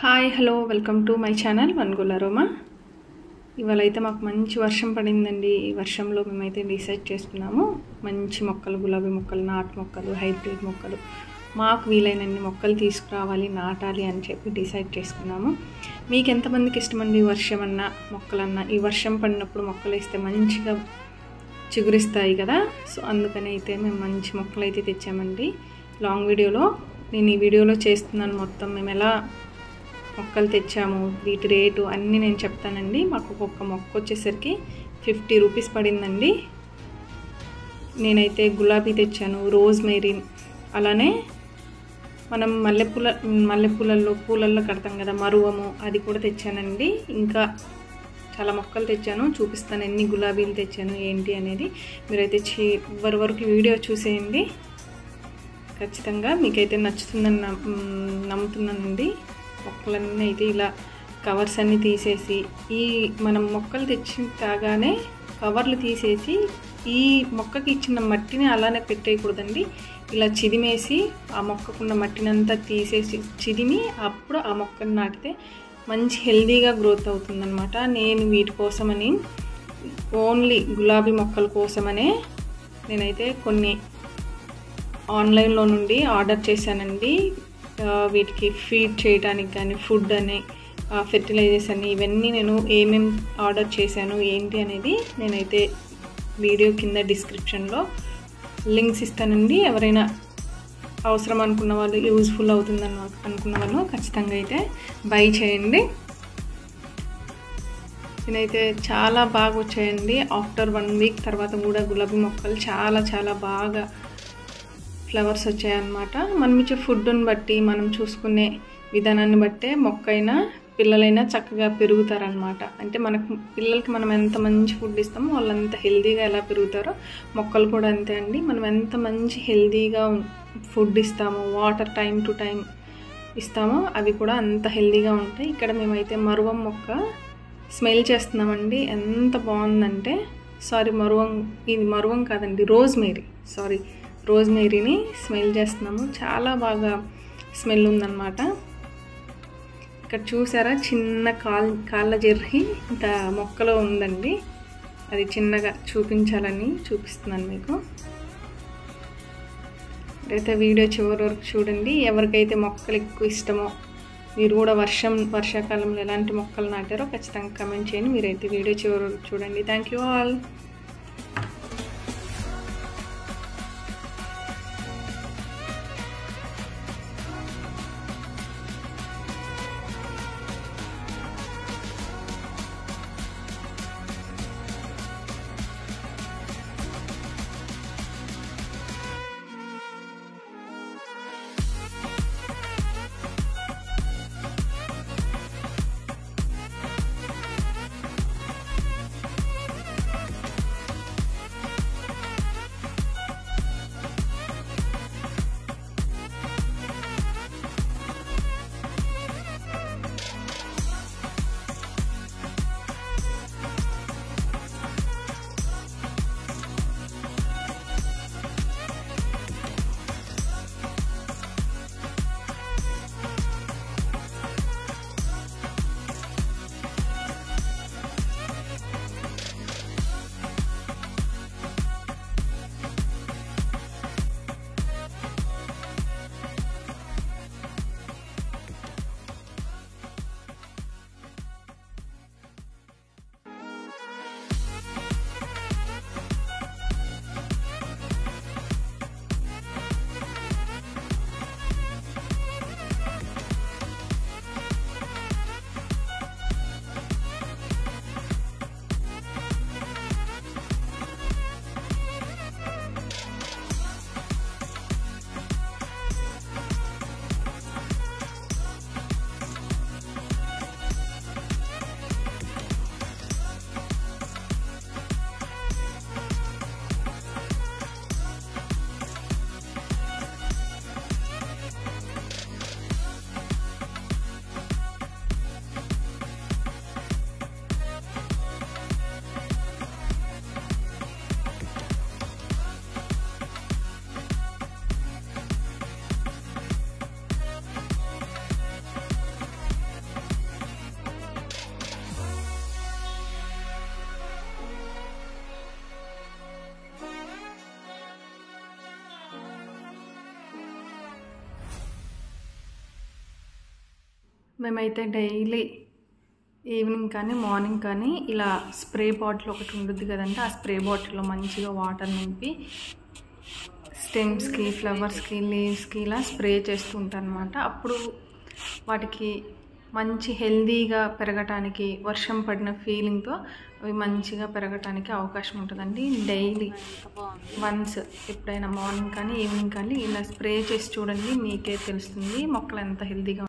Hi hello welcome to my channel Vangula Roma. ఇవాళ అయితే మాకు మంచి వర్షం పడిందండి. ఈ వర్షంలో మేమైతే డిసైడ్ చేసుకున్నాము మంచి మొక్కలు, గులాబీ మొక్కలు, నాటు మొక్కలు, హైబ్రిడ్ మొక్కలు, మాకు వీలైనన్ని మొక్కలు తీసుకురావాలి, నాటాలి అని చెప్పి డిసైడ్ చేసుకున్నాము. మీకు ఎంతమందికి ఇష్టమండి వర్షం అన్నా మొక్కలన్నా? ఈ వర్షం పడినప్పుడు మొక్కలు వేస్తే మంచిగా చిగురిస్తాయి కదా. సో అందుకని అయితే మేము మంచి మొక్కలు అయితే తెచ్చామండి. లాంగ్ వీడియోలో నేను ఈ వీడియోలో చేస్తున్నాను మొత్తం మేము ఎలా మొక్కలు తెచ్చాము, వీటి రేటు అన్నీ నేను చెప్తానండి. మాకు ఒక్కొక్క మొక్క వచ్చేసరికి 50 రూపీస్ పడిందండి. నేనైతే గులాబీ తెచ్చాను, రోజ్ మేరీ, అలానే మనం పూలల్లో కడతాం కదా మరువము, అది కూడా తెచ్చానండి. ఇంకా చాలా మొక్కలు తెచ్చాను, చూపిస్తాను ఎన్ని గులాబీలు తెచ్చాను ఏంటి అనేది. మీరైతే చివరి వరకు వీడియో చూసేయండి, ఖచ్చితంగా మీకైతే నచ్చుతుందని నమ్ముతున్నానండి. మొక్కలన్నీ అయితే ఇలా కవర్స్ అన్నీ తీసేసి, ఈ మనం మొక్కలు తెచ్చి కాగానే కవర్లు తీసేసి ఈ మొక్కకి ఇచ్చిన మట్టిని అలానే పెట్టేయకూడదండి. ఇలా చిదిమేసి ఆ మొక్కకున్న మట్టిని అంతా తీసేసి చిదిమి అప్పుడు ఆ మొక్కను నాటితే మంచి హెల్దీగా గ్రోత్ అవుతుందన్నమాట. నేను వీటి కోసమని ఓన్లీ గులాబీ మొక్కల కోసమనే నేనైతే కొన్ని ఆన్లైన్లో నుండి ఆర్డర్ చేశానండి. వీటికి ఫీడ్ చేయడానికి కానీ ఫుడ్ అని, ఫెర్టిలైజర్స్ అని, ఇవన్నీ నేను ఏమేమి ఆర్డర్ చేశాను ఏంటి అనేది నేనైతే వీడియో కింద డిస్క్రిప్షన్లో లింక్స్ ఇస్తానండి. ఎవరైనా అవసరం అనుకున్న వాళ్ళు, యూజ్ఫుల్ అవుతుందని అనుకున్న వాళ్ళు ఖచ్చితంగా అయితే బై చేయండి. నేనైతే చాలా బాగా వచ్చాయండి. ఆఫ్టర్ 1 వీక్ తర్వాత కూడా గులాబీ మొక్కలు చాలా బాగా ఫ్లవర్స్ వచ్చాయన్నమాట. మనం ఇచ్చే ఫుడ్ని బట్టి, మనం చూసుకునే విధానాన్ని బట్టే మొక్కైనా పిల్లలైనా చక్కగా పెరుగుతారనమాట. అంటే మనకు పిల్లలకి మనం ఎంత మంచి ఫుడ్ ఇస్తామో వాళ్ళు అంత హెల్తీగా ఎలా పెరుగుతారో మొక్కలు కూడా అంతే అండి. మనం ఎంత మంచి హెల్తీగా ఫుడ్ ఇస్తామో, వాటర్ టైం టు టైం ఇస్తామో అవి కూడా అంత హెల్తీగా ఉంటాయి. ఇక్కడ మేమైతే మరువం మొక్క స్మెల్ చేస్తున్నామండి. ఎంత బాగుందంటే, ఇది మరువం కాదండి, రోజ్ మేరీని స్మెల్ చేస్తున్నాము. చాలా బాగా స్మెల్ ఉందన్నమాట. ఇక్కడ చూసారా, చిన్న కాళ్ళ జెర్రీ ఇంత మొక్కలో ఉందండి. అది చిన్నగా చూపించాలని చూపిస్తున్నాను మీకు. అయితే వీడియో చివరి వరకు చూడండి. ఎవరికైతే మొక్కలు ఎక్కువ ఇష్టమో, మీరు కూడా వర్షాకాలంలో ఎలాంటి మొక్కలు నాటారో ఖచ్చితంగా కమెంట్ చేయండి. మీరైతే వీడియో చివరి వరకు చూడండి. Thank you all. మేమైతే డైలీ ఈవినింగ్ కానీ మార్నింగ్ కానీ ఇలా స్ప్రే బాటిల్ ఒకటి ఉంటుంది కదండి, ఆ స్ప్రే బాటిల్లో మంచిగా వాటర్ నింపి స్టెమ్స్కి, ఫ్లవర్స్కి, లీవ్స్కి ఇలా స్ప్రే చేస్తూ ఉంటాను అనమాట. అప్పుడు వాటికి మంచి హెల్దీగా పెరగటానికి, వర్షం పడిన ఫీలింగ్తో అవి మంచిగా పెరగటానికి అవకాశం ఉంటుందండి. డైలీ వన్స్ ఎప్పుడైనా మార్నింగ్ కానీ ఈవినింగ్ కానీ ఇలా స్ప్రే చేసి చూడండి, మీకే తెలుస్తుంది మొక్కలు ఎంత హెల్దీగా